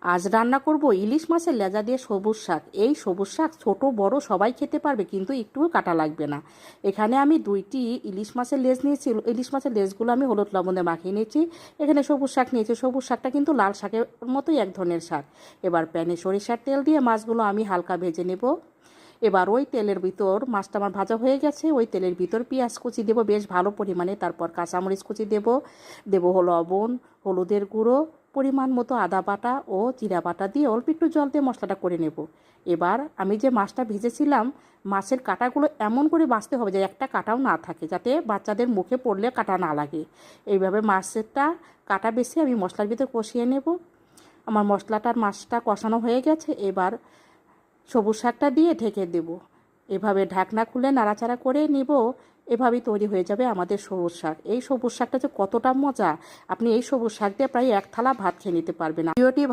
আজ রান্না করব ইলিশ মাছের লেজা দিয়ে সবুজ শাক। এই সবুজ শাক ছোট বড় সবাই খেতে পারবে, কিন্তু একটুও কাটা লাগবে না। এখানে আমি 2টি ইলিশ মাছের লেজ নিয়েছি। ইলিশ মাছের লেজগুলো আমি হলুদ লবণে মাখিয়ে নিয়েছি। এখানে সবুজ শাক নিয়েছি। সবুজ শাকটা কিন্তু লাল শাকের মতোই এক ধরনের শাক। এবার প্যানে সরিষার তেল দিয়ে মাছগুলো আমি হালকা ভেজে নেব। এবার ওই তেলের ভিতর মাছটা আমার ভাজা হয়ে গেছে, ওই তেলের ভিতর পেঁয়াজ কুচি দেবো বেশ ভালো পরিমাণে, তারপর কাঁচামরিচ কুচি দেবো লবণ, হলুদের গুঁড়ো, পরিমাণ মতো আদা বাটা ও জিরা বাটা দিয়ে অল্প একটু জল দিয়ে মশলাটা করে নেব। এবার আমি যে মাছটা ভেজেছিলাম, মাছের কাঁটাগুলো এমন করে বাছতে হবে যে একটা কাঁটাও না থাকে, যাতে বাচ্চাদের মুখে পড়লে কাঁটা না লাগে। এইভাবে মাছেরটা কাঁটা বেছে আমি মশলার ভিতর কষিয়ে নেব। আমার মশলাটার মাছটা কষানো হয়ে গেছে। এবার সবুজ শাকটা দিয়ে ঢেকে দেব। এভাবে ঢাকনা খুলে নাড়াচাড়া করে নিব। এভাবেই তৈরি হয়ে যাবে আমাদের সবুজ শাক। এই সবুজ শাকটা যে কতটা মজা, আপনি এই সবুজ শাক দিয়ে প্রায় 1 থালা ভাত খেয়ে নিতে পারবেন। ভিডিওটি ভালো